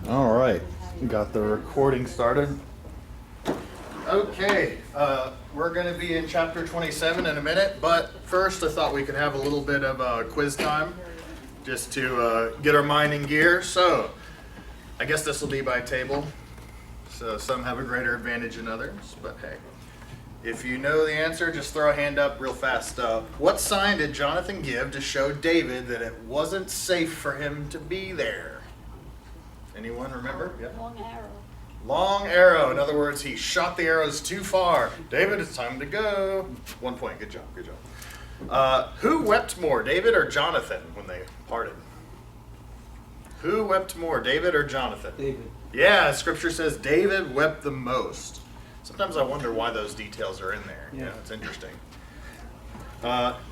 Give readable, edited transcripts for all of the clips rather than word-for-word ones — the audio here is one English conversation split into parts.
All right, we got the recording started. Okay, we're going to be in chapter 27 in a minute, but first I thought we could have a little bit of quiz time just to get our mind in gear. So I guess this will be by table, so some have a greater advantage than others, but hey. If you know the answer, just throw a hand up real fast. What sign did Jonathan give to show David that it wasn't safe for him to be there? Anyone remember? Yeah. Long arrow. Long arrow. In other words, he shot the arrows too far. David, it's time to go. 1 point. Good job. Good job. Who wept more, David or Jonathan, when they parted? Who wept more, David or Jonathan? David. Yeah, Scripture says David wept the most. Sometimes I wonder why those details are in there. Yeah, it's interesting.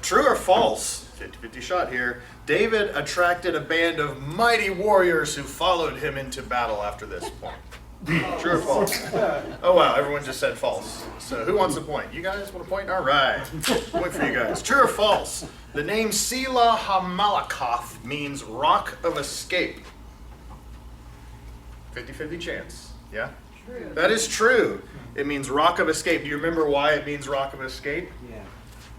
True or false? 50-50 shot here. David attracted a band of mighty warriors who followed him into battle after this point. True or false? Oh wow, everyone just said false. So who wants a point? You guys want a point? All right. Point for you guys. True or false? The name Selah HaMalakoth means rock of escape. 50-50 chance. Yeah? True. That is true. It means rock of escape. Do you remember why it means rock of escape? Yeah.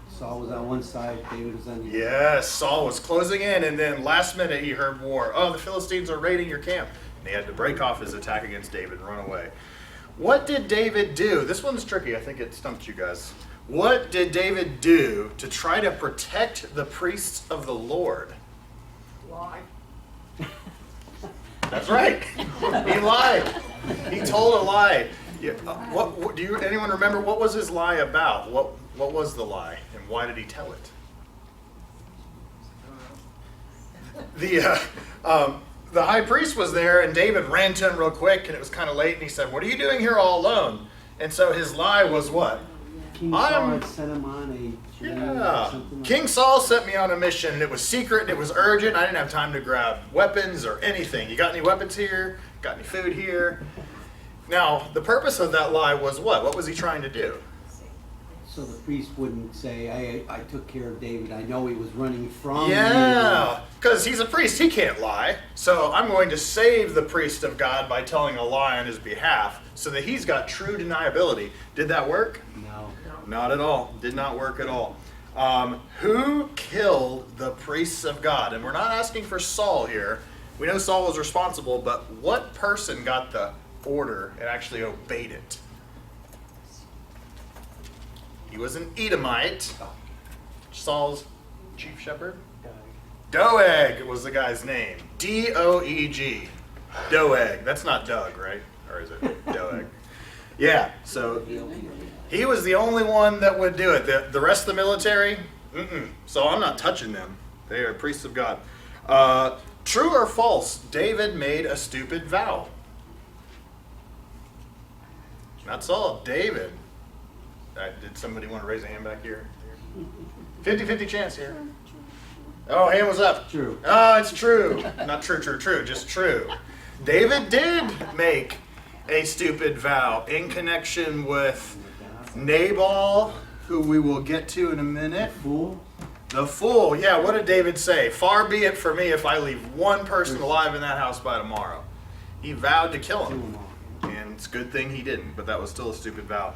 Saul was on one side, David was on the other. Yes, Saul was closing in, and then last minute he heard war. Oh, the Philistines are raiding your camp. And he had to break off his attack against David and run away. What did David do? This one's tricky. I think it stumped you guys. What did David do to try to protect the priests of the Lord? Lie. That's right. He lied. He told a lie. Yeah, what do you? Anyone remember what was his lie about? What was the lie, and why did he tell it? The high priest was there, and David ran to him real quick, and it was kind of late, and he said, "What are you doing here all alone?" And so his lie was what? King Saul had sent him on a journey or something like King Saul sent me on a mission, and it was secret, and it was urgent. I didn't have time to grab weapons or anything. You got any weapons here? Got any food here? Now, the purpose of that lie was what? What was he trying to do? So the priest wouldn't say, I took care of David. I know he was running from Yeah, because he's a priest. He can't lie. So I'm going to save the priest of God by telling a lie on his behalf so that he's got true deniability. Did that work? No. Not at all. Did not work at all. Who killed the priests of God? And we're not asking for Saul here. We know Saul was responsible, but what person got the order and actually obeyed it? He was an Edomite. Saul's chief shepherd? Doeg was the guy's name. D-O-E-G. Doeg. That's not Doug, right? Or is it Doeg? Yeah, so he was the only one that would do it. The rest of the military, so I'm not touching them. They are priests of God. True or false, David made a stupid vow. Not Saul, David. Did somebody want to raise a hand back here? 50-50 chance here. Oh, hand was up. True. Oh, it's true. Not true, just true. David did make a stupid vow in connection with Nabal, who we will get to in a minute. Fool? The fool. Yeah, what did David say? Far be it for me if I leave one person alive in that house by tomorrow. He vowed to kill him. And it's a good thing he didn't, but that was still a stupid vow.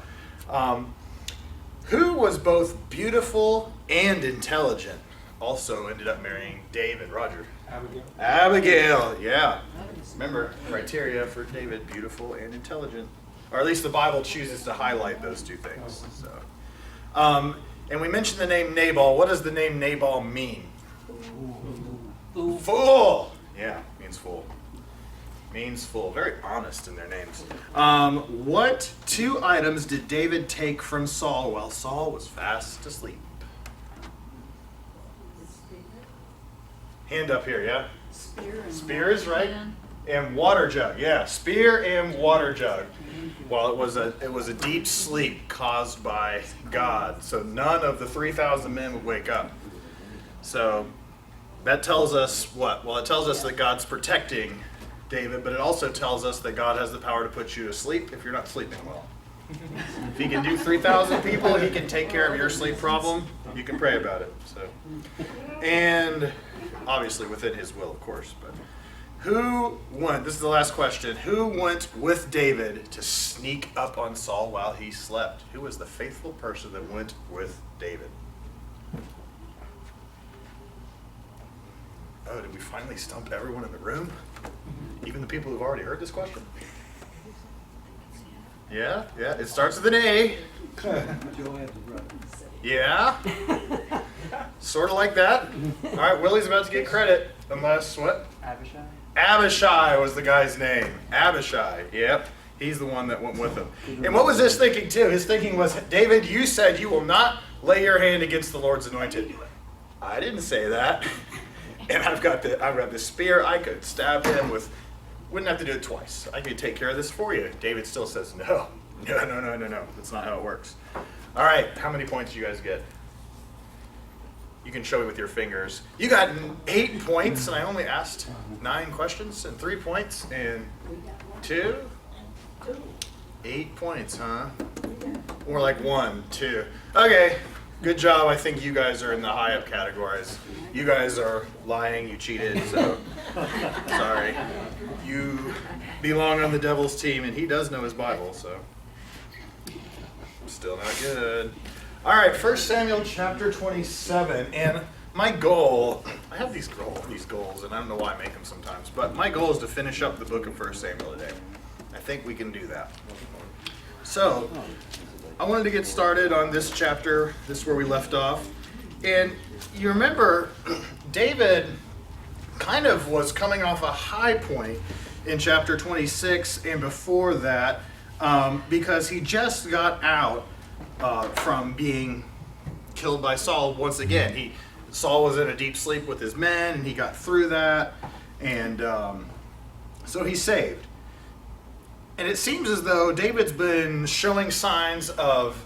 Who was both beautiful and intelligent also ended up marrying David? Roger. Abigail, yeah. Remember, criteria for David, beautiful and intelligent. Or at least the Bible chooses to highlight those two things. So, and we mentioned the name Nabal. What does the name Nabal mean? Fool. Yeah, means fool. Means fool. Very honest in their names. What two items did David take from Saul while Saul was fast asleep? Hand up here, yeah? Spear is right. And water jug, yeah. Spear and water jug. Well, it was a deep sleep caused by God. So none of the 3,000 men would wake up. So that tells us what? Well, it tells us that God's protecting David, but it also tells us that God has the power to put you to sleep if you're not sleeping well. If he can do 3,000 people, he can take care of your sleep problem. You can pray about it. So, and obviously within his will, of course. But Who went, this is the last question, who went with David to sneak up on Saul while he slept? Who was the faithful person that went with David? Oh, did we finally stump everyone in the room? Even the people who've already heard this question? Yeah, it starts with an A. Joab's brother. Yeah? Sort of like that. All right, Willie's about to get credit, unless, what? Abishai? Abishai was the guy's name. Abishai, yep. He's the one that went with him. And what was his thinking too? His thinking was, David, you said you will not lay your hand against the Lord's anointed. I didn't say that. And I've got the spear. I could stab him with, wouldn't have to do it twice. I could take care of this for you. David still says, no. That's not how it works. All right, how many points do you guys get? You can show me with your fingers. You got 8 points, and I only asked 9 questions, and 3 points, and 2? 8 points, huh? More like 1, 2. Okay, good job. I think you guys are in the high up categories. You guys are lying, you cheated, so sorry. You belong on the devil's team, and he does know his Bible, so still not good. All right, 1 Samuel chapter 27, and my goal, I have these goals, and I don't know why I make them sometimes, but my goal is to finish up the book of 1 Samuel today. I think we can do that. So, I wanted to get started on this chapter. This is where we left off. And you remember, David kind of was coming off a high point in chapter 26 and before that, because he just got out from being killed by Saul once again. Saul was in a deep sleep with his men, and he got through that, and so he's saved. And it seems as though David's been showing signs of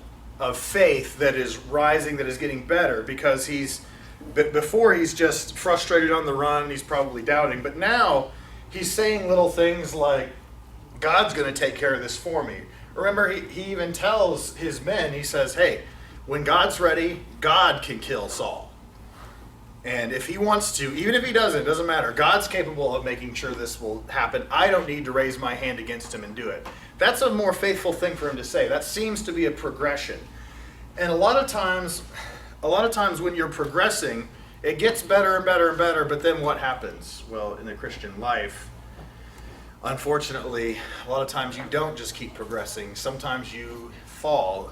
faith that is rising, that is getting better, because before he's just frustrated on the run, he's probably doubting, but now he's saying little things like, God's going to take care of this for me. Remember, he even tells his men, he says, hey, when God's ready, God can kill Saul. And if he wants to, even if he doesn't, it doesn't matter. God's capable of making sure this will happen. I don't need to raise my hand against him and do it. That's a more faithful thing for him to say. That seems to be a progression. And a lot of times when you're progressing, it gets better and better and better, but then what happens? Well, in the Christian life, unfortunately, a lot of times you don't just keep progressing. Sometimes you fall.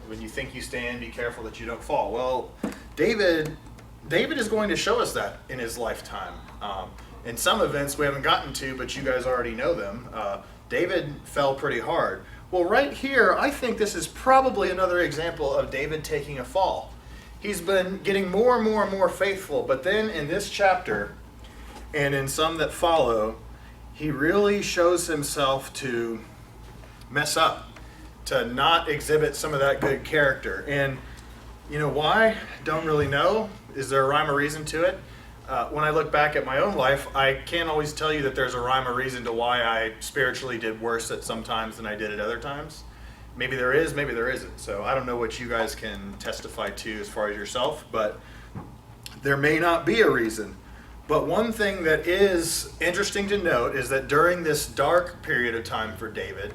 When you think you stand, be careful that you don't fall. Well, David is going to show us that in his lifetime. In some events we haven't gotten to, but you guys already know them. David fell pretty hard. Well, right here, I think this is probably another example of David taking a fall. He's been getting more and more and more faithful, but then in this chapter, and in some that follow, he really shows himself to mess up, to not exhibit some of that good character. And you know why? Don't really know. Is there a rhyme or reason to it? When I look back at my own life, I can't always tell you that there's a rhyme or reason to why I spiritually did worse at some times than I did at other times. Maybe there is, maybe there isn't. So I don't know what you guys can testify to as far as yourself, but there may not be a reason. But one thing that is interesting to note is that during this dark period of time for David,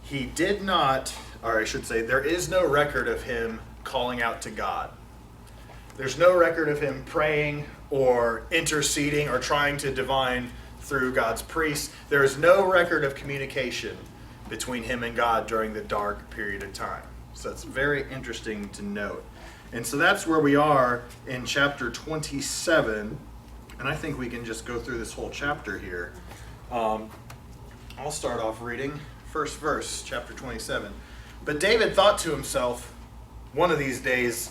he did not, or I should say, there is no record of him calling out to God. There's no record of him praying or interceding or trying to divine through God's priests. There is no record of communication between him and God during the dark period of time. So it's very interesting to note. And so that's where we are in chapter 27. And I think we can just go through this whole chapter here. I'll start off reading first verse, chapter 27. But David thought to himself, one of these days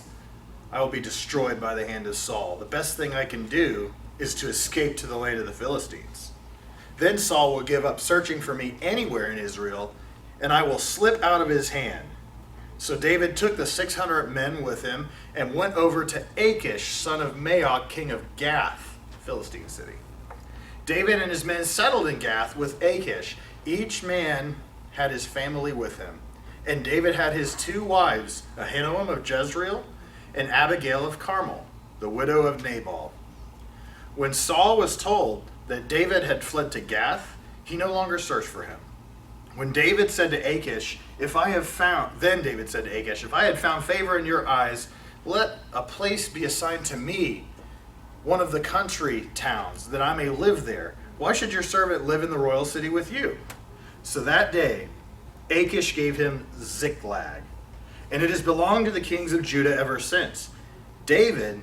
I will be destroyed by the hand of Saul. The best thing I can do is to escape to the land of the Philistines. Then Saul will give up searching for me anywhere in Israel, and I will slip out of his hand. So David took the 600 men with him and went over to Achish, son of Maok, king of Gath, Philistine city. David and his men settled in Gath with Achish. Each man had his family with him. And David had his 2 wives, Ahinoam of Jezreel and Abigail of Carmel, the widow of Nabal. When Saul was told that David had fled to Gath, he no longer searched for him. When David said to Achish, then David said to Achish, if I had found favor in your eyes, let a place be assigned to me, one of the country towns, that I may live there. Why should your servant live in the royal city with you? So that day, Achish gave him Ziklag, and it has belonged to the kings of Judah ever since. David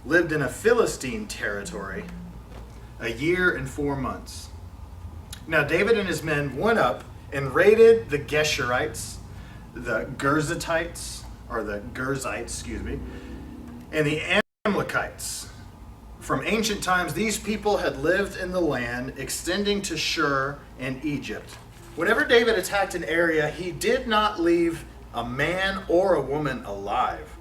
lived in a Philistine territory a year and 4 months. Now David and his men went up and raided the Geshurites, the Girzites, and the Amalekites. From ancient times, these people had lived in the land extending to Shur and Egypt. Whenever David attacked an area, he did not leave a man or a woman alive,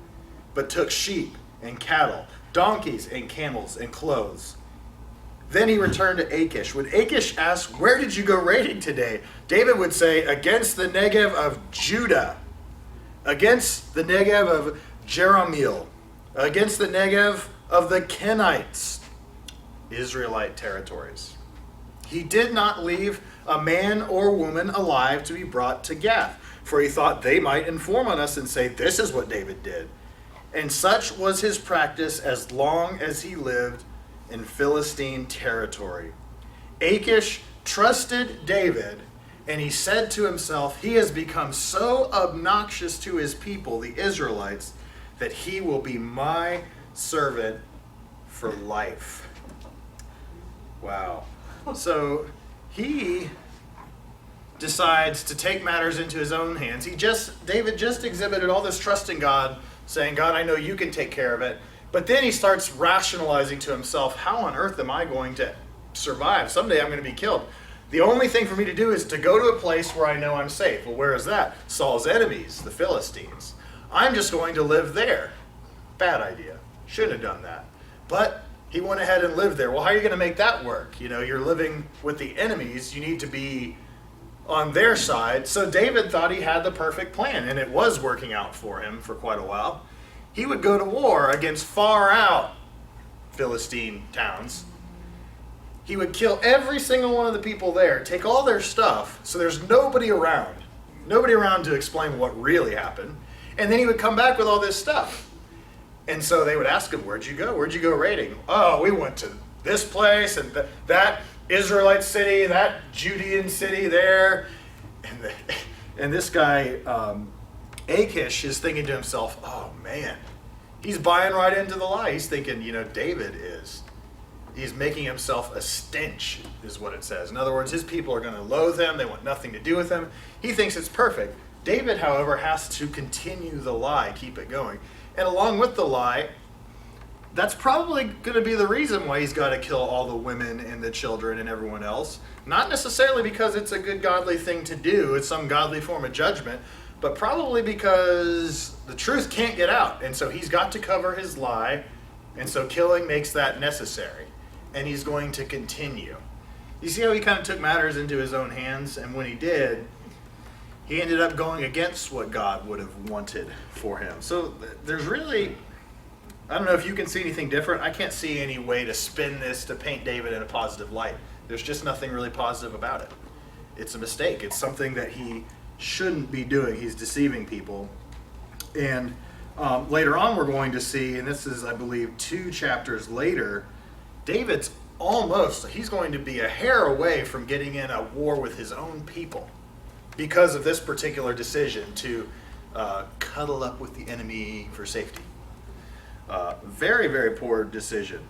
but took sheep and cattle, donkeys and camels and clothes. Then he returned to Achish. When Achish asked, where did you go raiding today? David would say, against the Negev of Judah, against the Negev of Jerahmeel, against the Negev of the Kenites, Israelite territories. He did not leave a man or woman alive to be brought to Gath, for he thought they might inform on us and say, this is what David did. And such was his practice as long as he lived in Philistine territory. Achish trusted David, and he said to himself, he has become so obnoxious to his people, the Israelites, that he will be my servant for life. Wow. So he decides to take matters into his own hands. David just exhibited all this trust in God, saying, God, I know you can take care of it. But then he starts rationalizing to himself, how on earth am I going to survive? Someday I'm going to be killed. The only thing for me to do is to go to a place where I know I'm safe. Well, where is that? Saul's enemies, the Philistines. I'm just going to live there. Bad idea. Shouldn't have done that. But he went ahead and lived there. Well, how are you going to make that work? You're living with the enemies. You need to be on their side. So David thought he had the perfect plan, and it was working out for him for quite a while. He would go to war against far out Philistine towns. He would kill every single one of the people there, take all their stuff, so there's nobody around to explain what really happened. And then he would come back with all this stuff. And so they would ask him, where'd you go? Where'd you go raiding? Oh, we went to this place and that Israelite city, that Judean city there. And this guy, Achish, is thinking to himself, oh man, he's buying right into the lie. He's thinking, David is. He's making himself a stench, is what it says. In other words, his people are going to loathe him. They want nothing to do with him. He thinks it's perfect. David, however, has to continue the lie, keep it going. And along with the lie, that's probably going to be the reason why he's got to kill all the women and the children and everyone else. Not necessarily because it's a good godly thing to do, it's some godly form of judgment, but probably because the truth can't get out. And so he's got to cover his lie, and so killing makes that necessary. And he's going to continue. You see how he kind of took matters into his own hands? And when he did, he ended up going against what God would have wanted for him. So there's really, I don't know if you can see anything different. I can't see any way to spin this to paint David in a positive light. There's just nothing really positive about it. It's a mistake. It's something that he shouldn't be doing. He's deceiving people. And later on we're going to see, and this is, I believe, 2 chapters later, David's he's going to be a hair away from getting in a war with his own people because of this particular decision to cuddle up with the enemy for safety. Very, very poor decision.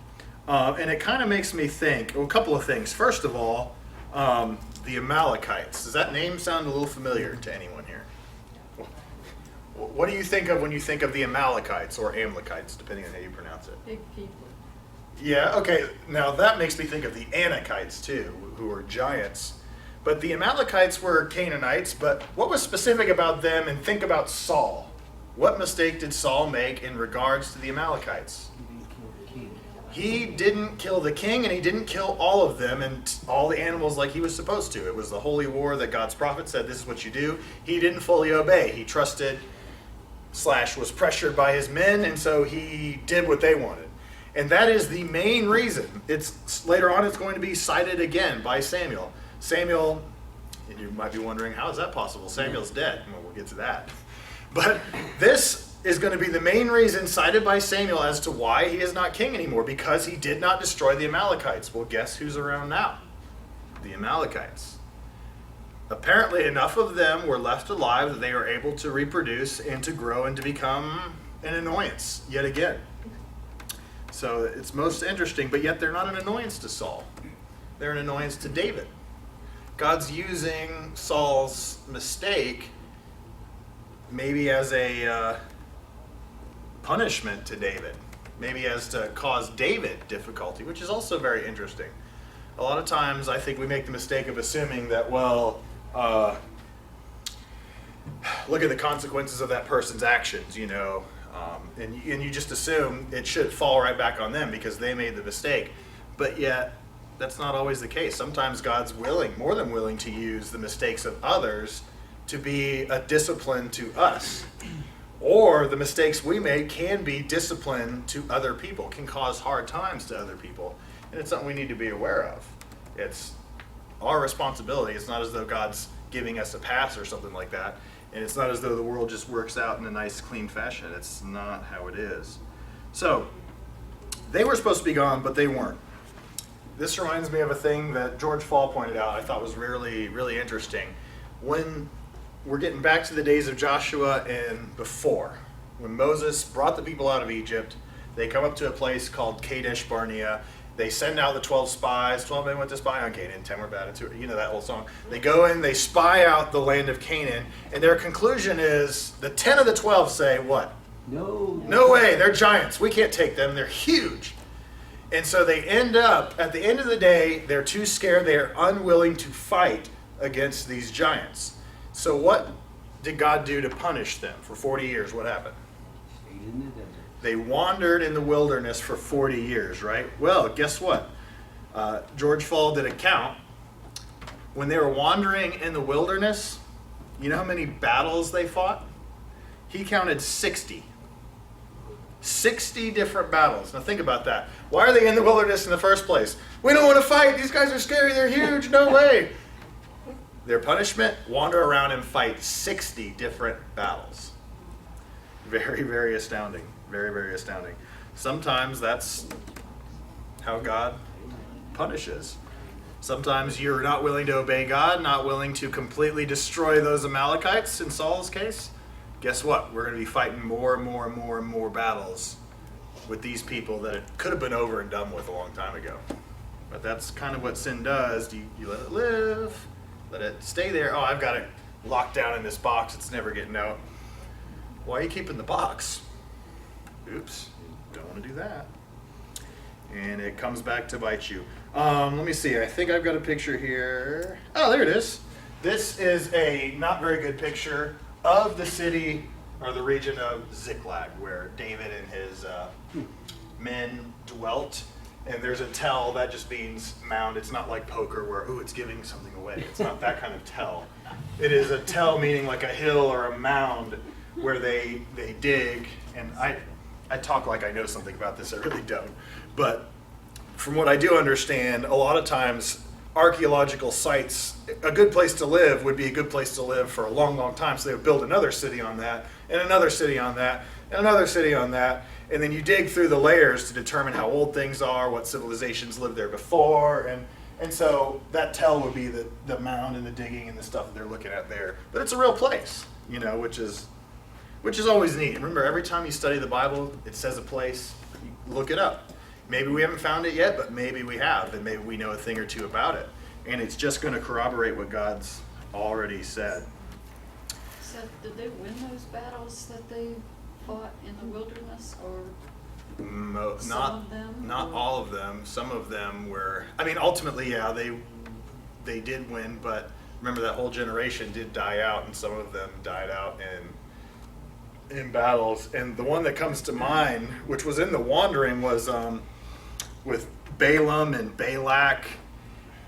And it kind of makes me think, a couple of things. First of all, the Amalekites. Does that name sound a little familiar to anyone here? What do you think of when you think of the Amalekites, or Amalekites, depending on how you pronounce it? Big people. Yeah, okay. Now that makes me think of the Anakites too, who were giants. But the Amalekites were Canaanites, but what was specific about them? And think about Saul. What mistake did Saul make in regards to the Amalekites? He didn't kill the king, and he didn't kill all of them and all the animals like he was supposed to. It was the holy war that God's prophet said, this is what you do. He didn't fully obey. He trusted / was pressured by his men, and so he did what they wanted. And that is the main reason. It's later on it's going to be cited again by Samuel. Samuel, and you might be wondering, how is that possible? Samuel's dead. Well, we'll get to that. But this is going to be the main reason cited by Samuel as to why he is not king anymore, because he did not destroy the Amalekites. Well, guess who's around now? The Amalekites. Apparently enough of them were left alive that they were able to reproduce and to grow and to become an annoyance yet again. So it's most interesting, but yet they're not an annoyance to Saul. They're an annoyance to David. God's using Saul's mistake maybe as a punishment to David, maybe as to cause David difficulty, which is also very interesting. A lot of times I think we make the mistake of assuming that, well, look at the consequences of that person's actions, you know, and you just assume it should fall right back on them because they made the mistake. But yet, that's not always the case. Sometimes God's willing, more than willing, to use the mistakes of others to be a discipline to us. Or the mistakes we make can be discipline to other people, can cause hard times to other people. And it's something we need to be aware of. It's our responsibility. It's not as though God's giving us a pass or something like that. And it's not as though the world just works out in a nice, clean fashion. It's not how it is. So, they were supposed to be gone, but they weren't. This reminds me of a thing that George Fall pointed out I thought was really, really interesting. When we're getting back to the days of Joshua and before, when Moses brought the people out of Egypt, they come up to a place called Kadesh Barnea. They send out the 12 spies. 12 men went to spy on Canaan. 10 were bad. You know that whole song. They go in, they spy out the land of Canaan, and their conclusion is the 10 of the 12 say, what? No way. They're giants. We can't take them. They're huge. And so they end up, at the end of the day, they're too scared. They are unwilling to fight against these giants. So what did God do to punish them for 40 years? What happened? In the desert. They wandered in the wilderness for 40 years, right? Well, guess what? George Fall did a count. When they were wandering in the wilderness, you know how many battles they fought? He counted 60. 60 different battles. Now think about that. Why are they in the wilderness in the first place? We don't want to fight. These guys are scary. They're huge. No way. Their punishment, wander around and fight 60 different battles. Very, very astounding. Very, very astounding. Sometimes that's how God punishes. Sometimes you're not willing to obey God, not willing to completely destroy those Amalekites in Saul's case. Guess what? We're going to be fighting more and more and more and more battles with these people that it could have been over and done with a long time ago. But that's kind of what sin does. You let it live, let it stay there. Oh, I've got it locked down in this box. It's never getting out. Why are you keeping the box? Oops, don't want to do that. And it comes back to bite you. Let me see. I think I've got a picture here. Oh, there it is. This is a not very good picture of the city or the region of Ziklag, where David and his men dwelt. And there's a tell that just means mound. It's not like poker where, ooh, it's giving something away. It's not that kind of tell. It is a tell meaning like a hill or a mound where they dig. And I talk like I know something about this. I really don't. But from what I do understand, a lot of times archaeological sites, a good place to live would be a good place to live for a long, long time. So they would build another city on that, and another city on that, and another city on that. And then you dig through the layers to determine how old things are, what civilizations lived there before. And so that tell would be the mound and the digging and the stuff that they're looking at there. But it's a real place, you know, which is always neat. And remember, every time you study the Bible, it says a place, you look it up. Maybe we haven't found it yet, but maybe we have, and maybe we know a thing or two about it. And it's just going to corroborate what God's already said. So did they win those battles that they fought in the wilderness, or some of them? Not all of them. Some of them were, I mean, ultimately, yeah, they did win, but remember that whole generation did die out, and some of them died out in battles. And the one that comes to mind, which was in the wandering, was with Balaam and Balak,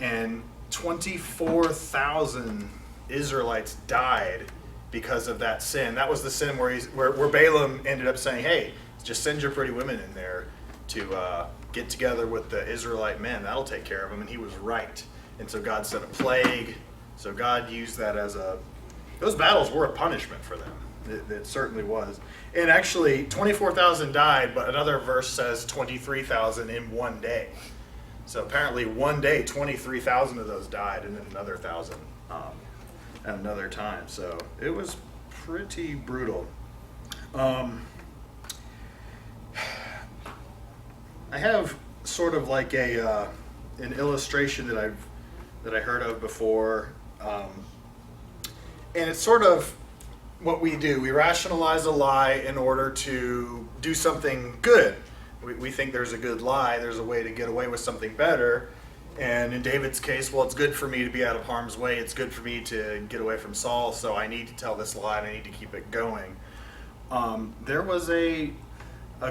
and 24,000 Israelites died because of that sin. That was the sin where Balaam ended up saying, hey, just send your pretty women in there. to get together with the Israelite men. That'll take care of him. And he was right. And so God sent a plague. So God used that as those battles were a punishment for them. It certainly was. And actually, 24,000 died, but another verse says 23,000 in one day. So apparently one day, 23,000 of those died, and then another 1,000 at another time. So it was pretty brutal. I have sort of like an illustration that I heard of before, and it's sort of what we do. We rationalize a lie in order to do something good. We think there's a good lie, there's a way to get away with something better. And in David's case, well, it's good for me to be out of harm's way. It's good for me to get away from Saul, so I need to tell this lie and I need to keep it going. There was a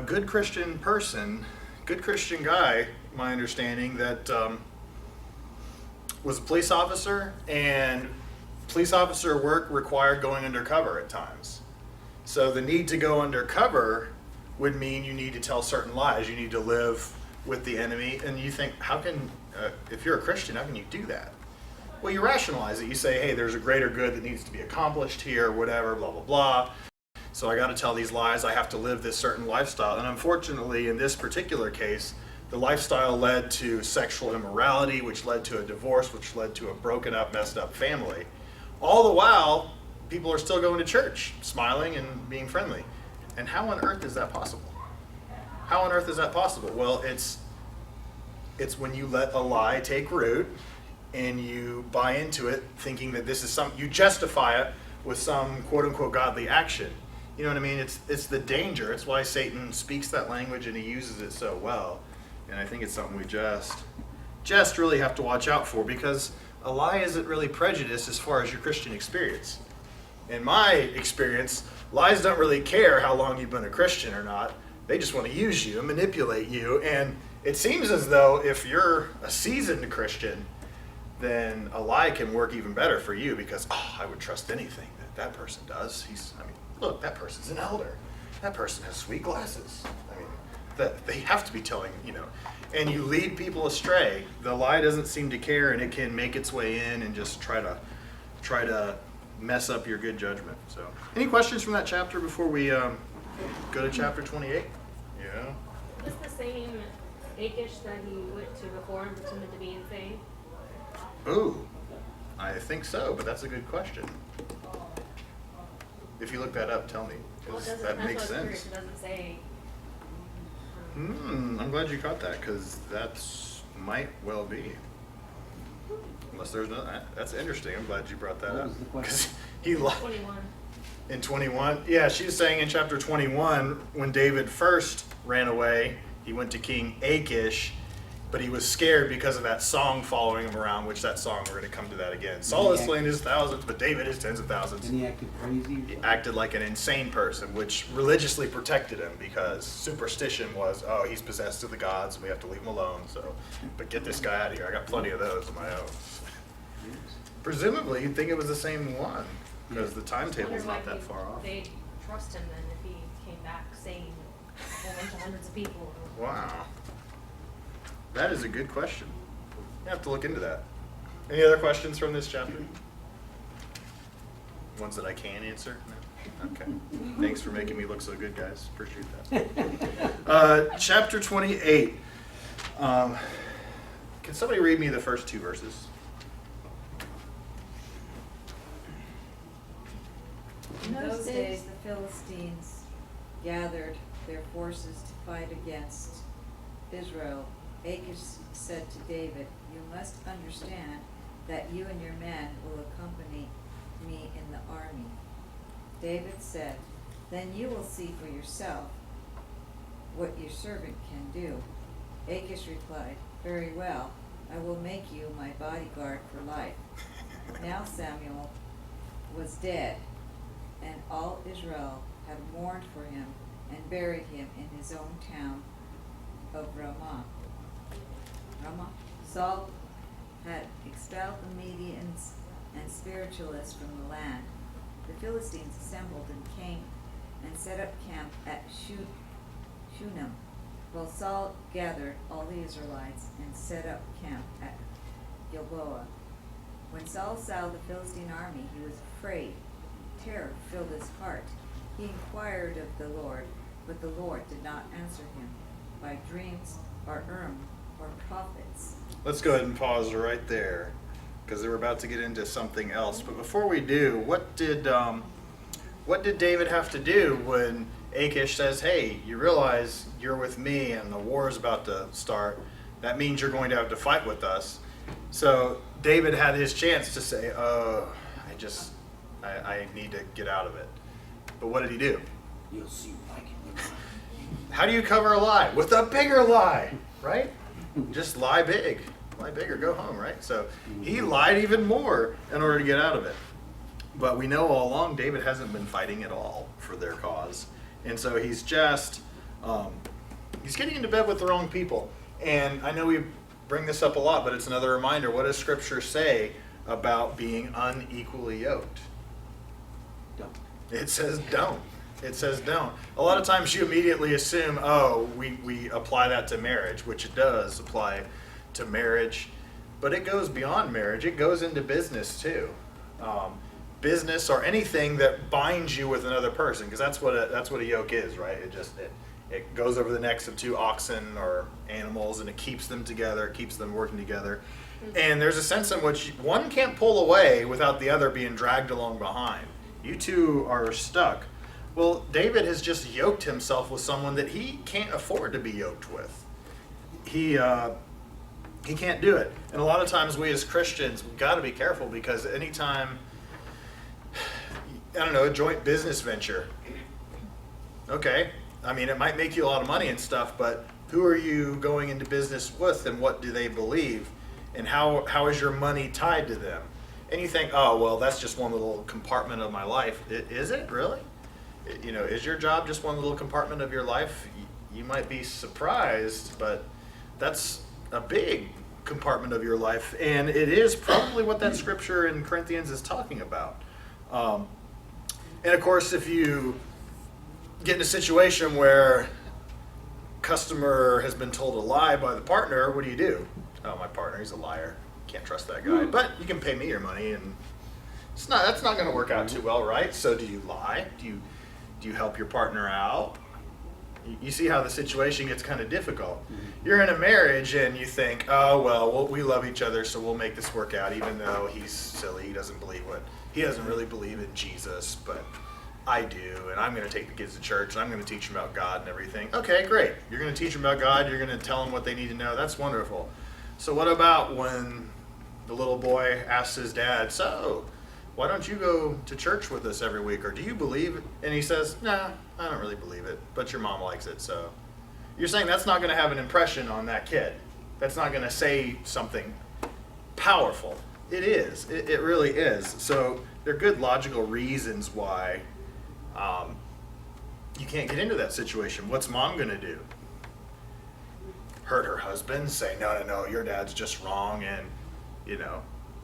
good Christian person, good Christian guy, my understanding, that was a police officer, and police officer work required going undercover at times. So the need to go undercover would mean you need to tell certain lies. You need to live with the enemy. And you think, how can, if you're a Christian, how can you do that? Well, you rationalize it. You say, hey, there's a greater good that needs to be accomplished here, whatever, blah, blah, blah. So I got to tell these lies. I have to live this certain lifestyle. And unfortunately, in this particular case, the lifestyle led to sexual immorality, which led to a divorce, which led to a broken up, messed up family. All the while, people are still going to church, smiling and being friendly. And how on earth is that possible? How on earth is that possible? Well, it's when you let a lie take root and you buy into it thinking that this is you justify it with some quote unquote godly action. You know what I mean? It's the danger. It's why Satan speaks that language and he uses it so well. And I think it's something we just really have to watch out for, because a lie isn't really prejudiced as far as your Christian experience. In my experience, lies don't really care how long you've been a Christian or not. They just want to use you and manipulate you. And it seems as though if you're a seasoned Christian, then a lie can work even better for you, because, I would trust anything that person does. Look, that person's an elder. That person has sweet glasses. They have to be telling, and you lead people astray. The lie doesn't seem to care, and it can make its way in and just try to mess up your good judgment. So, any questions from that chapter before we go to chapter 28? Yeah. Was the same Achish that he went to before and pretended to be insane? Ooh, I think so, but that's a good question. If you look that up, tell me, because that makes sense. It doesn't say. I'm glad you caught that, because that's might well be. Unless there's no, that's interesting. I'm glad you brought that up. Because he 21. In 21, yeah, she's saying in chapter 21, when David first ran away, he went to King Achish, but he was scared because of that song following him around, which that song, we're going to come to that again. Saul has slain his thousands, but David his tens of thousands. And he acted crazy? He acted like an insane person, which religiously protected him, because superstition was, he's possessed of the gods, and we have to leave him alone. So, but get this guy out of here. I got plenty of those of my own. Presumably, you'd think it was the same one, because the timetable's not that far off. They'd trust him then if he came back sane and went to hundreds of people. Wow. That is a good question. You have to look into that. Any other questions from this chapter? Ones that I can answer? No? Okay. Thanks for making me look so good, guys. Appreciate that. Chapter 28. Can somebody read me the first two verses? In those days the Philistines gathered their forces to fight against Israel. Achish said to David, "You must understand that you and your men will accompany me in the army." David said, "Then you will see for yourself what your servant can do." Achish replied, "Very well, I will make you my bodyguard for life." Now Samuel was dead, and all Israel had mourned for him and buried him in his own town of Ramah. Saul had expelled the Medians and spiritualists from the land. The Philistines assembled and came and set up camp at Shunem. Well, Saul gathered all the Israelites and set up camp at Gilboa. When Saul saw the Philistine army, he was afraid. Terror filled his heart. He inquired of the Lord, but the Lord did not answer him by dreams or or prophets. Let's go ahead and pause right there, because we're about to get into something else. But before we do, what did David have to do when Achish says, "Hey, you realize you're with me and the war is about to start? That means you're going to have to fight with us." So David had his chance to say, "Oh, I need to get out of it." But what did he do? You'll see what I can do. How do you cover a lie? With a bigger lie, right? Just lie big. Lie big or go home, right? So he lied even more in order to get out of it. But we know all along David hasn't been fighting at all for their cause. And so he's just, he's getting into bed with the wrong people. And I know we bring this up a lot, but it's another reminder. What does Scripture say about being unequally yoked? Don't. It says don't. It says don't. A lot of times you immediately assume, oh, we apply that to marriage, which it does apply to marriage, but it goes beyond marriage. It goes into business too. Business or anything that binds you with another person, because that's what a yoke is, right? It goes over the necks of two oxen or animals, and it keeps them together. It keeps them working together. And there's a sense in which one can't pull away without the other being dragged along behind. You two are stuck. Well, David has just yoked himself with someone that he can't afford to be yoked with. He can't do it. And a lot of times we as Christians, we've got to be careful, because anytime, I don't know, a joint business venture, okay, I mean, it might make you a lot of money and stuff, but who are you going into business with, and what do they believe? And how is your money tied to them? And you think, oh, well, that's just one little compartment of my life. Is it really? You know, is your job just one little compartment of your life? You might be surprised, but that's a big compartment of your life, and it is probably what that scripture in Corinthians is talking about. And of course, if you get in a situation where customer has been told a lie by the partner, what do? Oh, my partner, he's a liar. Can't trust that guy. But you can pay me your money, and that's not going to work out too well, right? So do you lie? Do you help your partner out? You see how the situation gets kind of difficult. You're in a marriage and you think, oh, well, we love each other, so we'll make this work out, even though he's silly. He doesn't really believe in Jesus, but I do, and I'm going to take the kids to church, and I'm going to teach them about God and everything. Okay, great. You're going to teach them about God. You're going to tell them what they need to know. That's wonderful. So what about when the little boy asks his dad, so why don't you go to church with us every week, or do you believe it? And he says, nah, I don't really believe it, but your mom likes it. So you're saying that's not going to have an impression on that kid. That's not going to say something powerful. It is. It really is. So there are good logical reasons why you can't get into that situation. What's mom going to do? Hurt her husband? Say, no, your dad's just wrong, and,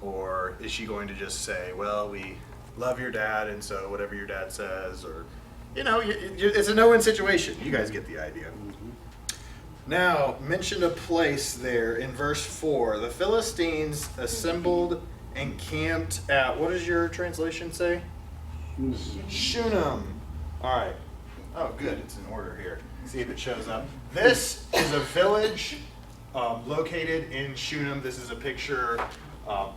or is she going to just say, well, we love your dad, and so whatever your dad says, or, it's a no-win situation. You guys get the idea. Now, mention a place there in verse 4. The Philistines assembled and camped at, what does your translation say? Shunem. All right. Oh, good. It's in order here. See if it shows up. This is a village located in Shunem. This is a picture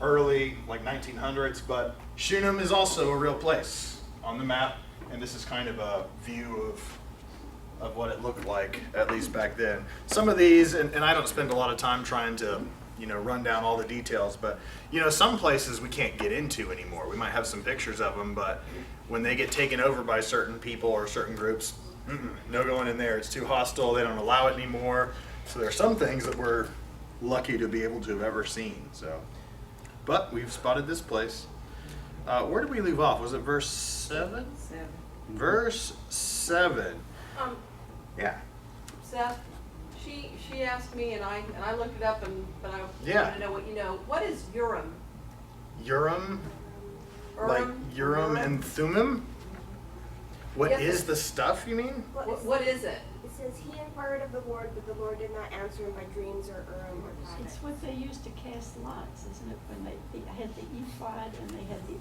early, like 1900s, but Shunem is also a real place on the map, and this is kind of a view of what it looked like, at least back then. Some of these, and I don't spend a lot of time trying to, run down all the details, but, some places we can't get into anymore. We might have some pictures of them, but when they get taken over by certain people or certain groups, no going in there. It's too hostile. They don't allow it anymore. So there are some things that we're lucky to be able to have ever seen. So, but we've spotted this place. Where did we leave off? Was it verse 7? 7. Verse 7. Yeah. Seth, she asked me, and I looked it up, but I Yeah. want to know what you know. What is Urim? Urim? Like Urim and Thummim? What Yes. is the stuff, you mean? What is it? It's says, he inquired of the Lord, but the Lord did not answer him by dreams or Urim or It's Thummim. what they used to cast lots, isn't it? When they had the ephod and they had the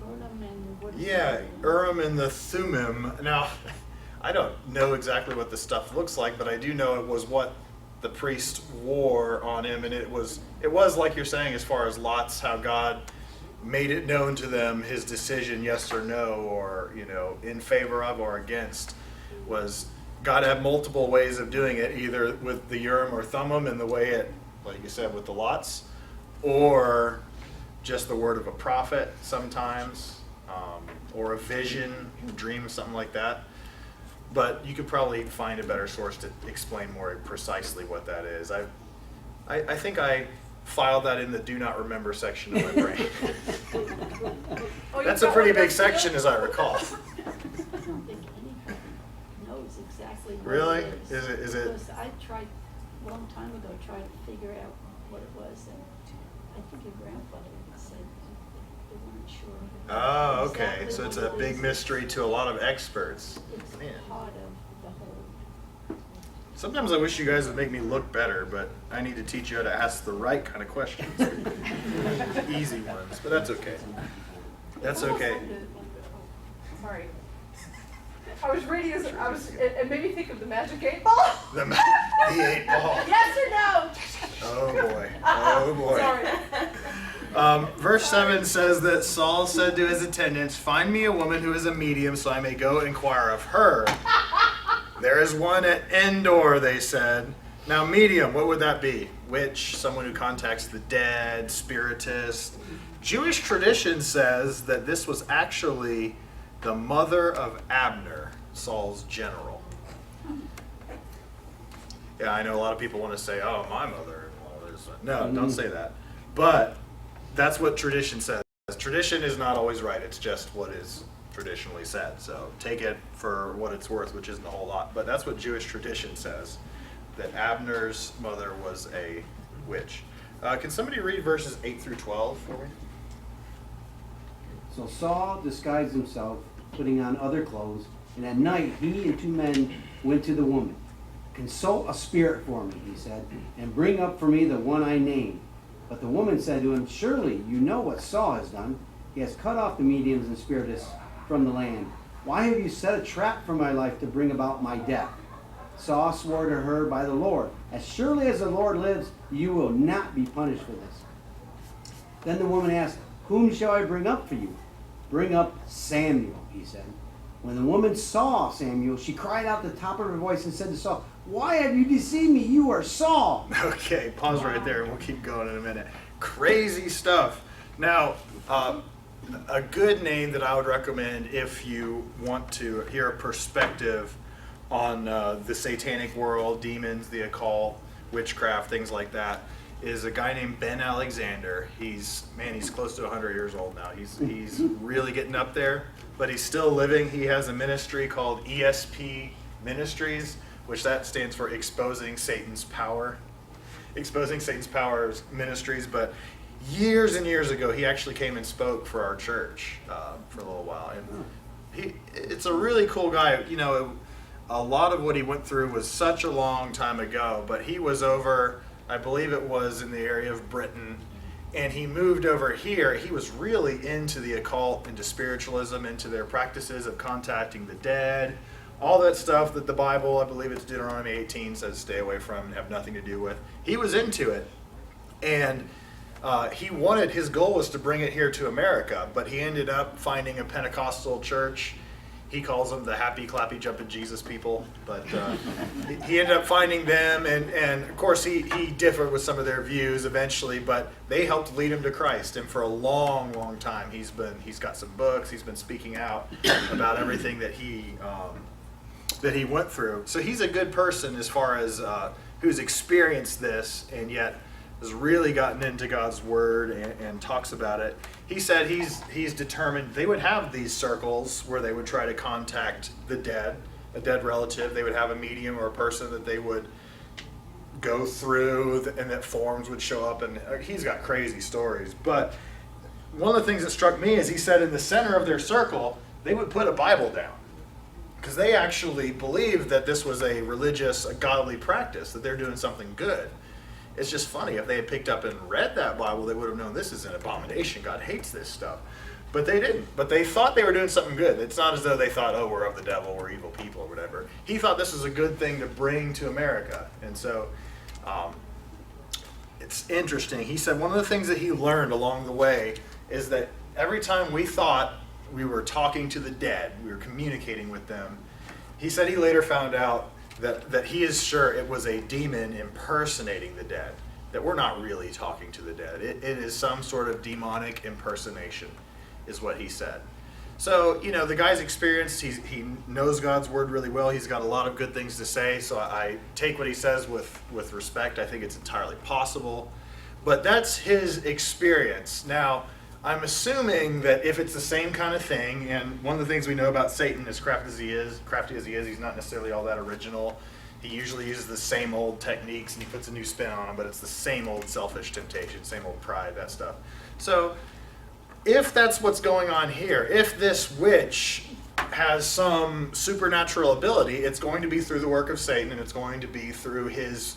Urim and what is it? Yeah, Urim and the Thummim. Now, I don't know exactly what the stuff looks like, but I do know it was what the priest wore on him, and it was like you're saying, as far as lots, how God made it known to them his decision, yes or no, or in favor of or against. Was God had multiple ways of doing it, either with the Urim or Thummim and the way it, like you said, with the lots, or just the word of a prophet sometimes, or a vision, a dream, something like that. But you could probably find a better source to explain more precisely what that is. I think I filed that in the do not remember section of my brain. Oh, That's you've a got pretty one big of those too? section, as I recall. I don't think anybody knows exactly what Really? it is. Is it? Because I tried, a long time ago, tried to figure out what it was, and I think your grandfather said they weren't sure. Oh, okay. exactly So it's what a it big is. mystery to a lot of experts. It's Man. part of the whole. Sometimes I wish you guys would make me look better, but I need to teach you how to ask the right kind of questions. Easy ones, but that's okay. That's okay. Sorry. I was reading this, it made me think of the magic 8 ball. The 8 ball. Yes or no? Oh boy. Oh boy. Sorry. Verse 7 says that Saul said to his attendants, "Find me a woman who is a medium so I may go inquire of her." There is one at Endor, they said. Now, medium, what would that be? Witch, someone who contacts the dead, spiritist. Jewish tradition says that this was actually the mother of Abner, Saul's general. Yeah, I know a lot of people want to say, "Oh, my mother." And all this. No, don't say that. But that's what tradition says. Tradition is not always right. It's just what is traditionally said. So take it for what it's worth, which isn't a whole lot. But that's what Jewish tradition says, that Abner's mother was a witch. Can somebody read verses 8 through 12 for me? So Saul disguised himself, putting on other clothes, and at night he and 2 men went to the woman. "Consult a spirit for me," he said, "and bring up for me the one I named." But the woman said to him, "Surely you know what Saul has done. He has cut off the mediums and spiritists from the land. Why have you set a trap for my life to bring about my death?" Saul swore to her by the Lord, "As surely as the Lord lives, you will not be punished for this." Then the woman asked, "Whom shall I bring up for you?" "Bring up Samuel," he said. When the woman saw Samuel, she cried out at the top of her voice and said to Saul, "Why have you deceived me? You are Saul." Okay, pause right there and we'll keep going in a minute. Crazy stuff. Now, a good name that I would recommend if you want to hear a perspective on the satanic world, demons, the occult, witchcraft, things like that, is a guy named Ben Alexander. He's close to 100 years old now. He's really getting up there, but he's still living. He has a ministry called ESP Ministries, which that stands for Exposing Satan's Power. Exposing Satan's Power Ministries, but years and years ago, he actually came and spoke for our church for a little while. And it's a really cool guy. A lot of what he went through was such a long time ago, but he was over, I believe it was in the area of Britain, and he moved over here. He was really into the occult, into spiritualism, into their practices of contacting the dead, all that stuff that the Bible, I believe it's Deuteronomy 18, says stay away from and have nothing to do with. He was into it, and his goal was to bring it here to America, but he ended up finding a Pentecostal church. He calls them the happy, clappy, jumping Jesus people, but he ended up finding them, and of course he differed with some of their views eventually, but they helped lead him to Christ. And for a long, long time, he's got some books. He's been speaking out about everything that he went through. So he's a good person as far as who's experienced this and yet has really gotten into God's word and talks about it. He said he's determined they would have these circles where they would try to contact the dead, a dead relative. They would have a medium or a person that they would go through, and that forms would show up, and he's got crazy stories. But one of the things that struck me is he said in the center of their circle, they would put a Bible down. because they actually believed that this was a religious, a godly practice, that they're doing something good. It's just funny, if they had picked up and read that Bible, they would have known this is an abomination. God hates this stuff. But they didn't. But they thought they were doing something good. It's not as though they thought, oh, we're of the devil, we're evil people, or whatever. He thought this was a good thing to bring to America. And so it's interesting. He said one of the things that he learned along the way is that every time we thought we were talking to the dead, we were communicating with them, he said he later found out that he is sure it was a demon impersonating the dead, that we're not really talking to the dead. It is some sort of demonic impersonation, is what he said. So, you know, the guy's experienced, he knows God's word really well. He's got a lot of good things to say, so I take what he says with respect. I think it's entirely possible. But that's his experience. Now, I'm assuming that if it's the same kind of thing, and one of the things we know about Satan, as crafty as he is, he's not necessarily all that original. He usually uses the same old techniques and he puts a new spin on them, but it's the same old selfish temptation, same old pride, that stuff. So if that's what's going on here, if this witch has some supernatural ability, it's going to be through the work of Satan, and it's going to be through his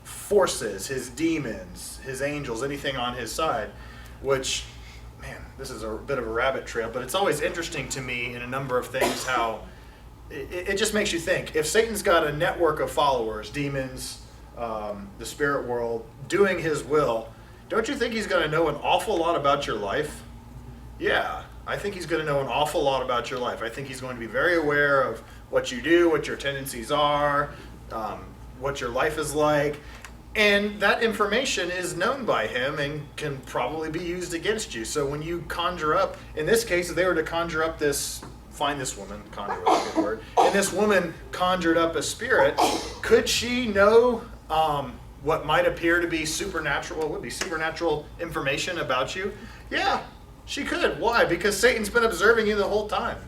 forces, his demons, his angels, anything on his side, which, man, this is a bit of a rabbit trail, but it's always interesting to me in a number of things how it just makes you think. If Satan's got a network of followers, demons, the spirit world, doing his will, don't you think he's going to know an awful lot about your life? Yeah, I think he's going to know an awful lot about your life. I think he's going to be very aware of what you do, what your tendencies are, what your life is like. And that information is known by him and can probably be used against you. So when you conjure up, in this case, if they were to conjure up this, find this woman, conjure is a good word, and this woman conjured up a spirit, could she know what might appear to be supernatural, what would be supernatural information about you? Yeah, she could. Why? Because Satan's been observing you the whole time.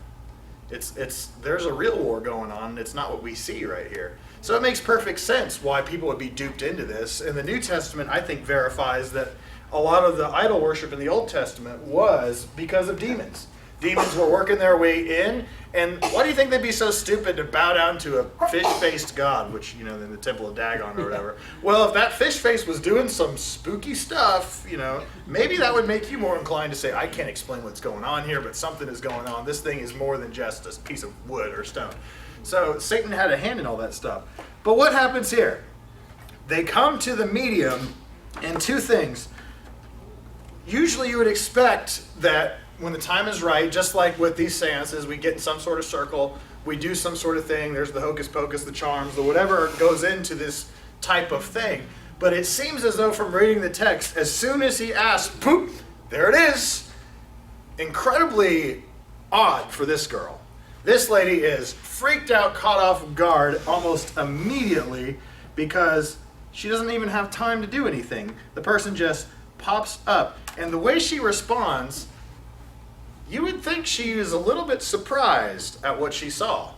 There's a real war going on, and it's not what we see right here. So it makes perfect sense why people would be duped into this. And the New Testament, I think, verifies that a lot of the idol worship in the Old Testament was because of demons. Demons were working their way in, and why do you think they'd be so stupid to bow down to a fish-faced god, which, you know, in the Temple of Dagon or whatever? Well, if that fish face was doing some spooky stuff, you know, maybe that would make you more inclined to say, I can't explain what's going on here, but something is going on. This thing is more than just a piece of wood or stone. So Satan had a hand in all that stuff. But what happens here? They come to the medium, and two things. Usually you would expect that when the time is right, just like with these seances, we get in some sort of circle, we do some sort of thing, there's the hocus pocus, the charms, the whatever goes into this type of thing. But it seems as though from reading the text, as soon as he asks, poof, there it is. Incredibly odd for this girl. This lady is freaked out, caught off guard almost immediately because she doesn't even have time to do anything. The person just pops up. And the way she responds, you would think she is a little bit surprised at what she saw.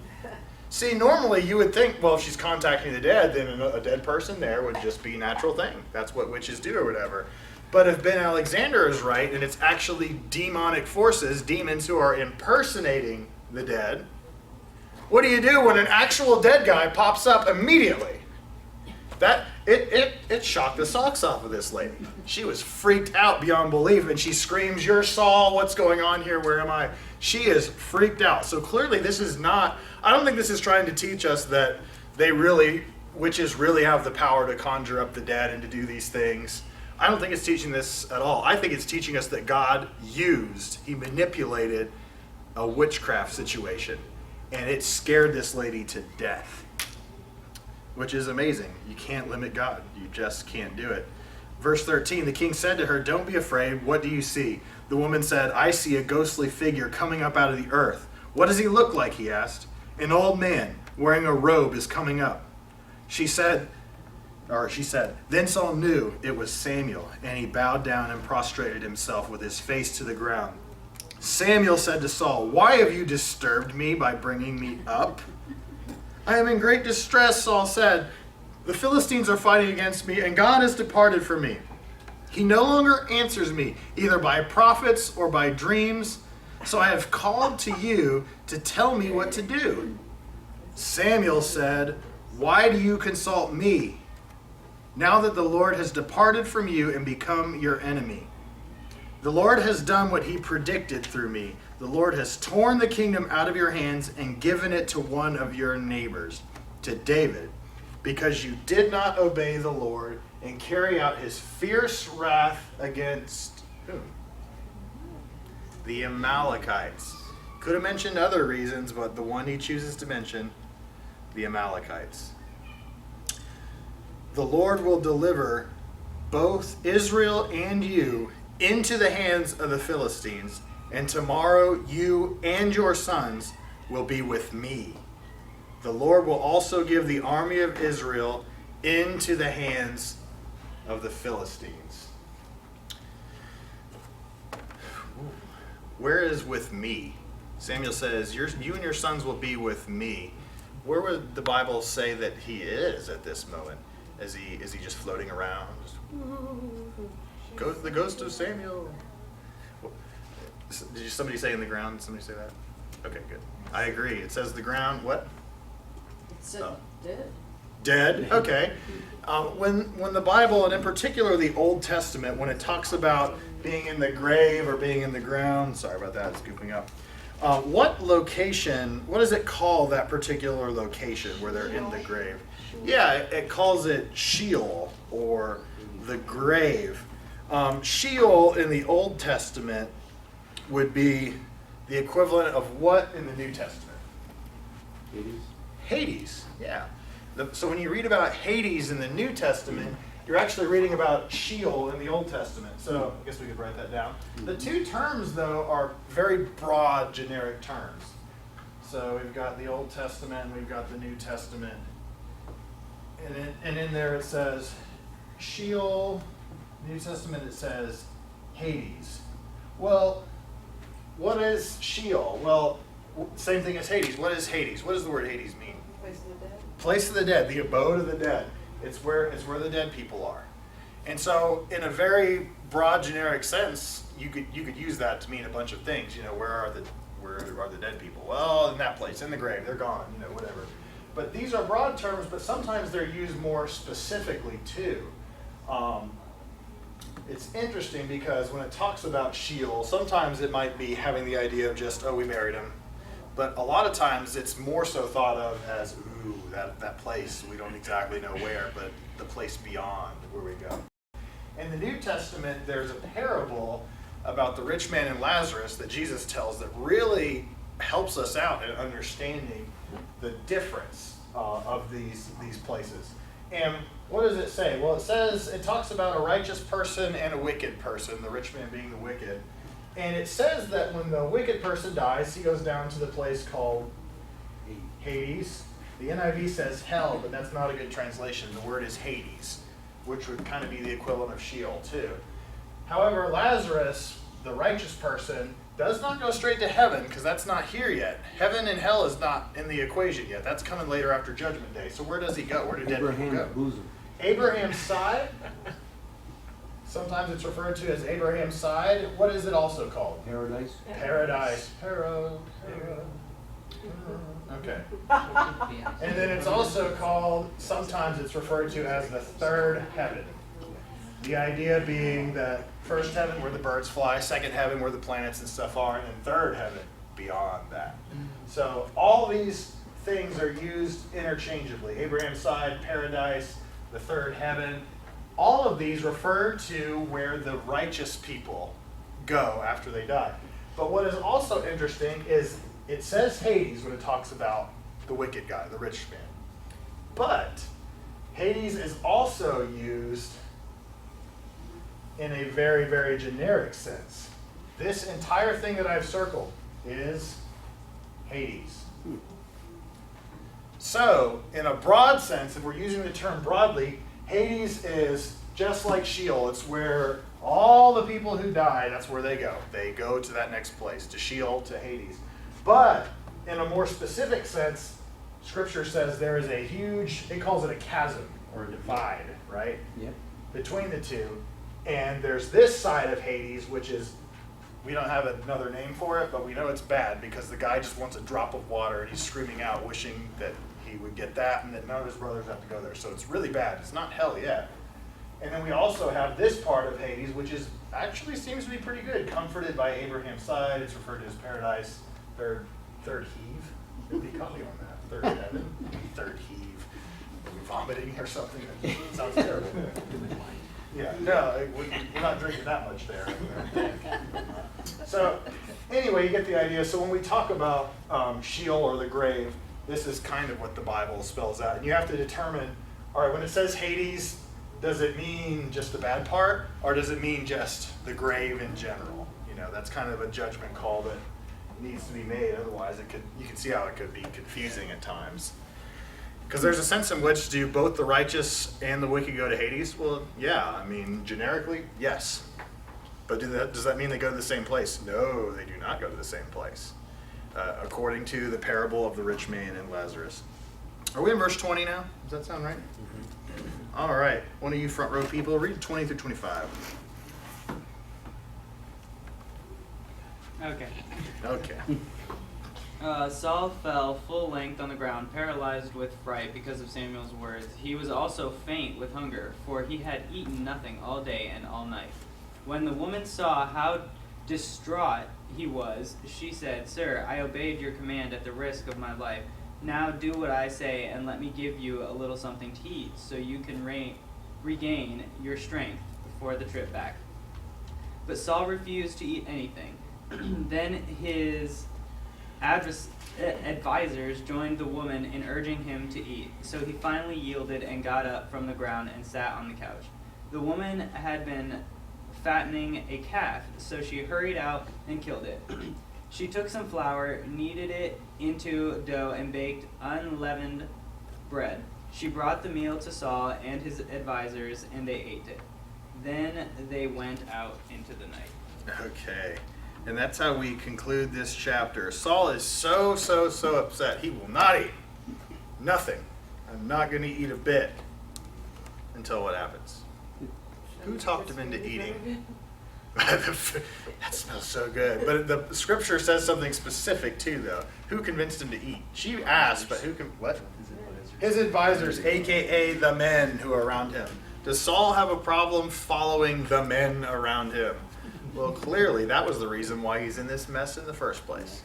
See, normally you would think, well, if she's contacting the dead, then a dead person there would just be a natural thing. That's what witches do or whatever. But if Ben Alexander is right, and it's actually demonic forces, demons who are impersonating the dead, what do you do when an actual dead guy pops up immediately? It shocked the socks off of this lady. She was freaked out beyond belief, and she screams, "You're Saul, what's going on here, where am I?" She is freaked out. So clearly this is not, I don't think this is trying to teach us that witches really have the power to conjure up the dead and to do these things. I don't think it's teaching this at all. I think it's teaching us that God he manipulated a witchcraft situation, and it scared this lady to death. Which is amazing. You can't limit God. You just can't do it. Verse 13, the king said to her, "Don't be afraid. What do you see?" The woman said, "I see a ghostly figure coming up out of the earth." "What does he look like?" he asked. "An old man wearing a robe is coming up." She said, then Saul knew it was Samuel, and he bowed down and prostrated himself with his face to the ground. Samuel said to Saul, "Why have you disturbed me by bringing me up?" "I am in great distress," Saul said. "The Philistines are fighting against me, and God has departed from me. He no longer answers me, either by prophets or by dreams. So I have called to you to tell me what to do." Samuel said, "Why do you consult me? Now that the Lord has departed from you and become your enemy. The Lord has done what he predicted through me. The Lord has torn the kingdom out of your hands and given it to one of your neighbors, to David, because you did not obey the Lord and carry out his fierce wrath against whom? The Amalekites." Could have mentioned other reasons, but the one he chooses to mention, the Amalekites. "The Lord will deliver both Israel and you into the hands of the Philistines, and tomorrow you and your sons will be with me. The Lord will also give the army of Israel into the hands of the Philistines." Where is with me? Samuel says, you and your sons will be with me. Where would the Bible say that he is at this moment? Is he just floating around? The ghost of Samuel. Did somebody say in the ground? Did somebody say that? Okay, good. I agree. It says the ground, what? It's dead. Dead? Okay. When the Bible, and in particular the Old Testament, when it talks about being in the grave or being in the ground, sorry about that, it's goofing up. What does it call that particular location where they're in the grave? Yeah, it calls it Sheol, or the grave. Sheol in the Old Testament would be the equivalent of what in the New Testament? Hades, yeah. So when you read about Hades in the New Testament, you're actually reading about Sheol in the Old Testament. So I guess we could write that down. The two terms, though, are very broad, generic terms. So we've got the Old Testament and we've got the New Testament. And in there it says Sheol. New Testament it says Hades. Well, what is Sheol? Well, same thing as Hades. What is Hades? What does the word Hades mean? Place of the dead. Place of the dead, the abode of the dead. It's where the dead people are. And so in a very broad, generic sense, you could use that to mean a bunch of things. Where are the dead people? Well, in that place, in the grave, they're gone, whatever. But these are broad terms, but sometimes they're used more specifically too. It's interesting because when it talks about Sheol, sometimes it might be having the idea of just, we buried him. But a lot of times it's more so thought of as, that place, we don't exactly know where, but the place beyond where we go. In the New Testament, there's a parable about the rich man and Lazarus that Jesus tells that really helps us out in understanding the difference of these places. And what does it say? Well, it talks about a righteous person and a wicked person, the rich man being the wicked. And it says that when the wicked person dies, he goes down to the place called Hades. The NIV says hell, but that's not a good translation. The word is Hades, which would kind of be the equivalent of Sheol too. However, Lazarus, the righteous person, does not go straight to heaven because that's not here yet. Heaven and hell is not in the equation yet. That's coming later after Judgment Day. So where does he go? Where do dead people go? Abraham's bosom. Abraham's side. Sometimes it's referred to as Abraham's side. What is it also called? Paradise. Paradise. Okay. And then it's also called, sometimes it's referred to as the third heaven. The idea being that first heaven where the birds fly, second heaven where the planets and stuff are, and then third heaven beyond that. So all these things are used interchangeably. Abraham's side, paradise, the third heaven. All of these refer to where the righteous people go after they die. But what is also interesting is it says Hades when it talks about the wicked guy, the rich man. But Hades is also used in a very, very generic sense. This entire thing that I've circled is Hades. So, in a broad sense, if we're using the term broadly, Hades is just like Sheol. It's where all the people who die, that's where they go. They go to that next place, to Sheol, to Hades. But in a more specific sense, Scripture says there is a huge, it calls it a chasm or a divide, right? Yep. Between the two. And there's this side of Hades, which is We don't have another name for it, but we know it's bad because the guy just wants a drop of water and he's screaming out, wishing that he would get that and that none of his brothers have to go there. So it's really bad. It's not hell yet. And then we also have this part of Hades, which is actually seems to be pretty good. Comforted by Abraham's side. It's referred to as paradise. Third heave. Maybe caught me on that. Third heaven. Third heave. Are we vomiting or something? It sounds terrible. Yeah, no, we're not drinking that much there. So anyway, you get the idea. So when we talk about Sheol or the grave, this is kind of what the Bible spells out. And you have to determine, all right, when it says Hades, does it mean just the bad part, or does it mean just the grave in general? You know, that's kind of a judgment call that needs to be made. Otherwise, you can see how it could be confusing at times. Because there's a sense in which do both the righteous and the wicked go to Hades? Well, yeah, I mean, generically, yes. But does that mean they go to the same place? No, they do not go to the same place. According to the parable of the rich man and Lazarus. Are we in verse 20 now? Does that sound right? Mm-hmm. All right. One of you front row people, read 20 through 25. Okay. Saul fell full length on the ground, paralyzed with fright because of Samuel's words. He was also faint with hunger, for he had eaten nothing all day and all night. When the woman saw how distraught he was, she said, "Sir, I obeyed your command at the risk of my life. Now do what I say and let me give you a little something to eat, so you can regain your strength for the trip back." But Saul refused to eat anything. Then his advisors joined the woman in urging him to eat. So he finally yielded and got up from the ground and sat on the couch. The woman had been fattening a calf, so she hurried out and killed it. She took some flour, kneaded it into dough, and baked unleavened bread. She brought the meal to Saul and his advisors, and they ate it. Then they went out into the night. Okay. And that's how we conclude this chapter. Saul is so upset. He will not eat. Nothing. I'm not going to eat a bit. Until what happens? Who talked him into eating? That smells so good. But the scripture says something specific too, though. Who convinced him to eat? She asked, but who can, what? His advisors, a.k.a. the men who are around him. Does Saul have a problem following the men around him? Well, clearly that was the reason why he's in this mess in the first place.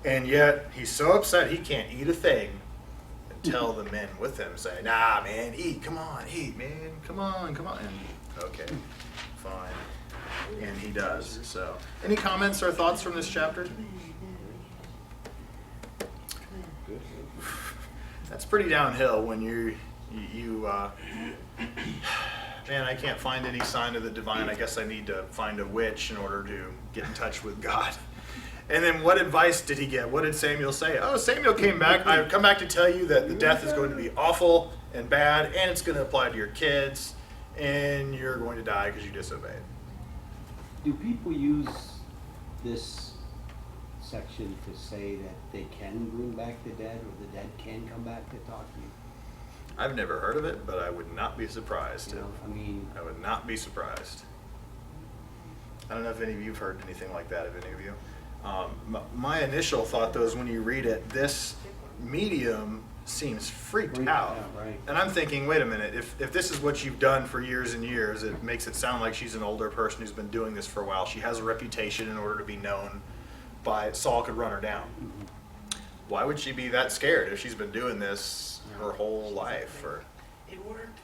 And yet he's so upset he can't eat a thing until the men with him say, "Nah, man, eat, come on, eat, man, come on. And, okay, fine. And he does. So, any comments or thoughts from this chapter? That's pretty downhill when you man, I can't find any sign of the divine. I guess I need to find a witch in order to get in touch with God. And then what advice did he get? What did Samuel say? Oh, Samuel came back. I've come back to tell you that the death is going to be awful and bad, and it's going to apply to your kids, and you're going to die because you disobeyed. Do people use this section to say that they can bring back the dead, or the dead can come back to talk to you? I've never heard of it, but I would not be surprised. You know, I mean, I would not be surprised. I don't know if any of you have heard anything like that, if any of you. My initial thought, though, is when you read it, this medium seems freaked out. Right. And I'm thinking, wait a minute, if this is what you've done for years and years, it makes it sound like she's an older person who's been doing this for a while. She has a reputation in order to be known by Saul could run her down. Mm-hmm. Why would she be that scared if she's been doing this her whole life? Or It worked.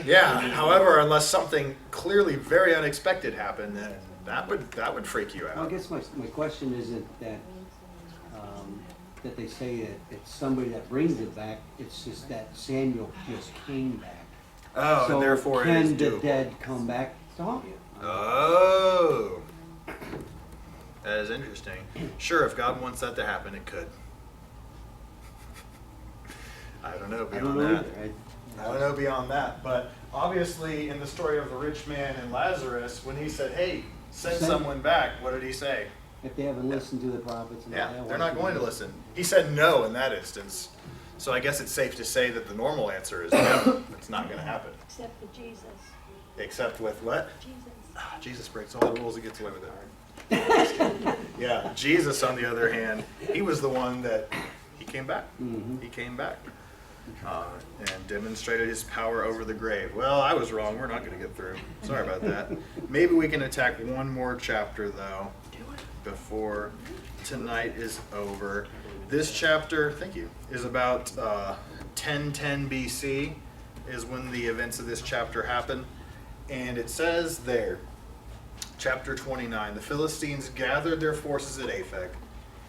Yeah, yeah, however, unless something clearly very unexpected happened, then that would freak you out. Well, I guess my question isn't that that they say that it's somebody that brings it back. It's just that Samuel just came back. Oh, so and therefore it is can the doable. dead come back to haunt you? Oh, that is interesting. Sure, if God wants that to happen, it could. I don't know beyond that. I don't know beyond that, but obviously in the story of the rich man and Lazarus, when he said, "Hey, send someone back," what did he say? If they haven't listened to the prophets, and all Yeah, that, they're why not should going they? to listen. He said no in that instance. So I guess it's safe to say that the normal answer is no. It's not going to happen. Except for Jesus. Except with what? Jesus. Jesus breaks all the rules and gets away with it. Yeah, Jesus, on the other hand, he was the one that he came back. Mhm. He came back and demonstrated his power over the grave. Well, I was wrong. We're not going to get through. Sorry about that. Maybe we can attack one more chapter, though, before tonight is over. This chapter, thank you, is about 1010 BC is when the events of this chapter happen. And it says there, chapter 29, the Philistines gathered their forces at Aphek.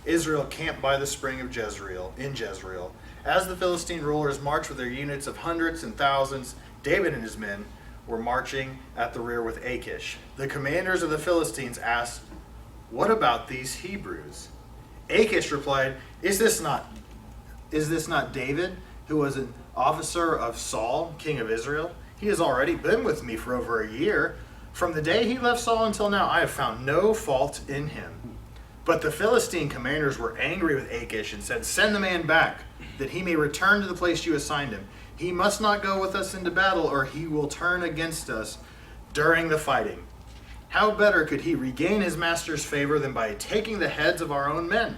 Israel camped by the spring of Jezreel, in Jezreel. As the Philistine rulers marched with their units of hundreds and thousands, David and his men were marching at the rear with Achish. The commanders of the Philistines asked, "What about these Hebrews?" Achish replied, Is this not David, who was an officer of Saul, king of Israel? He has already been with me for over a year. From the day he left Saul until now, I have found no fault in him. But the Philistine commanders were angry with Achish and said, "Send the man back, that he may return to the place you assigned him. He must not go with us into battle, or he will turn against us during the fighting. How better could he regain his master's favor than by taking the heads of our own men?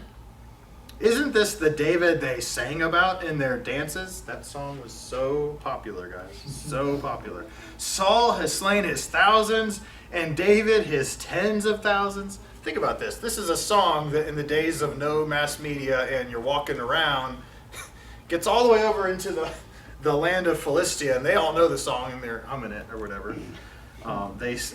Isn't this the David they sang about in their dances?" That song was so popular, guys. So popular. "Saul has slain his thousands, and David his tens of thousands." Think about this. This is a song that in the days of no mass media and you're walking around gets all the way over into the land of Philistia, and they all know the song and they're humming it or whatever. All this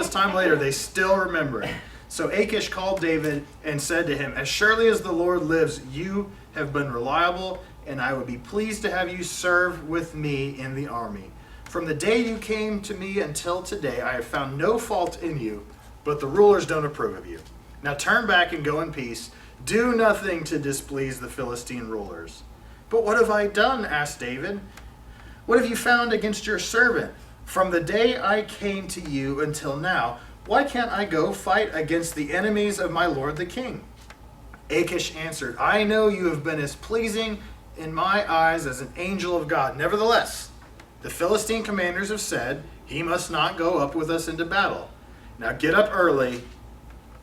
time later, they still remember it. So Achish called David and said to him, "As surely as the Lord lives, you have been reliable, and I would be pleased to have you serve with me in the army. From the day you came to me until today, I have found no fault in you, but the rulers don't approve of you. Now turn back and go in peace. Do nothing to displease the Philistine rulers." "But what have I done?" asked David. "What have you found against your servant? From the day I came to you until now, why can't I go fight against the enemies of my lord the king?" Achish answered, "I know you have been as pleasing in my eyes as an angel of God. Nevertheless, the Philistine commanders have said, he must not go up with us into battle. Now get up early,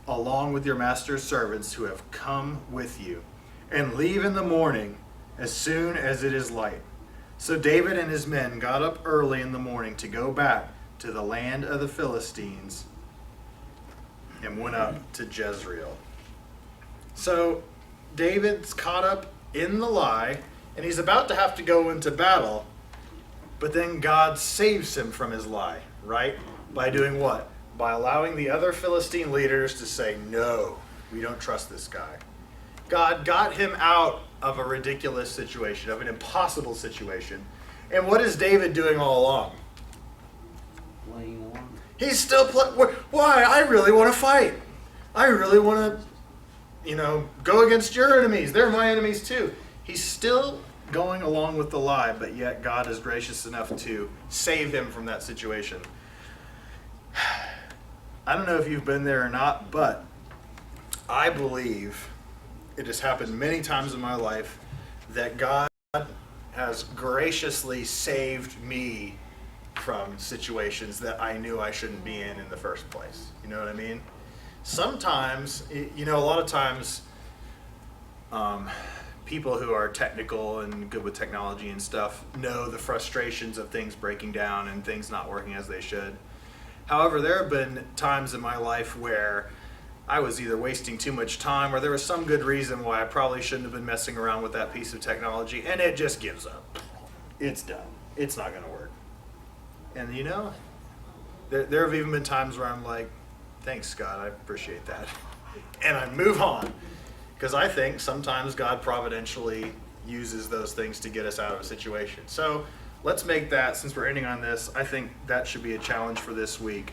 along with your master's servants who have come with you, and leave in the morning as soon as it is light." So David and his men got up early in the morning to go back to the land of the Philistines and went up to Jezreel. So David's caught up in the lie, and he's about to have to go into battle, but then God saves him from his lie, right? By doing what? By allowing the other Philistine leaders to say, "No, we don't trust this guy." God got him out of a ridiculous situation, of an impossible situation. And what is David doing all along? Playing along. He's still why? I really want to fight. I really want to, go against your enemies. They're my enemies too. He's still going along with the lie, but yet God is gracious enough to save him from that situation. I don't know if you've been there or not, but I believe it has happened many times in my life that God has graciously saved me from situations that I knew I shouldn't be in the first place. You know what I mean? Sometimes, a lot of times, people who are technical and good with technology and stuff know the frustrations of things breaking down and things not working as they should. However, there have been times in my life where I was either wasting too much time or there was some good reason why I probably shouldn't have been messing around with that piece of technology, and it just gives up. It's done. It's not going to work. And there have even been times where I'm like, "Thanks, God, I appreciate that." And I move on. Because I think sometimes God providentially uses those things to get us out of a situation. So let's make that, since we're ending on this, I think that should be a challenge for this week.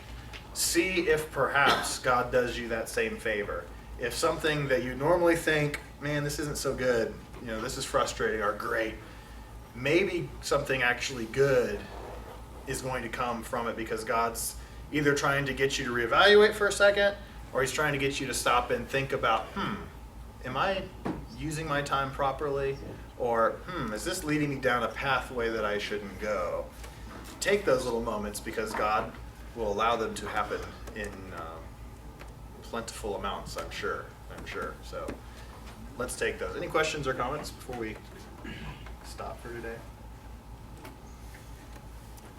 See if perhaps God does you that same favor. If something that you normally think, "Man, this isn't so good, this is frustrating," or "Great," maybe something actually good is going to come from it because God's either trying to get you to reevaluate for a second, or he's trying to get you to stop and think about, am I using my time properly? Or, is this leading me down a pathway that I shouldn't go? Take those little moments because God will allow them to happen plentiful amounts, I'm sure. So let's take those. Any questions or comments before we stop for today?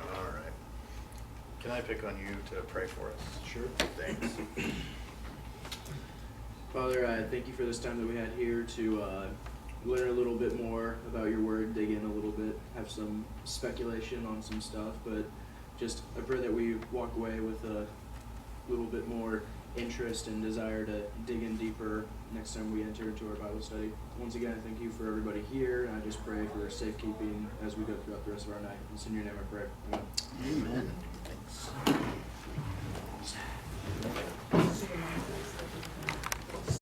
All right. Can I pick on you to pray for us? Sure. Thanks. Father, I thank you for this time that we had here to learn a little bit more about your word, dig in a little bit, have some speculation on some stuff, but just I pray that we walk away with a little bit more interest and desire to dig in deeper next time we enter into our Bible study. Once again, I thank you for everybody here, and I just pray for safekeeping as we go throughout the rest of our night. It's in your name I pray. Amen. Amen. Thanks.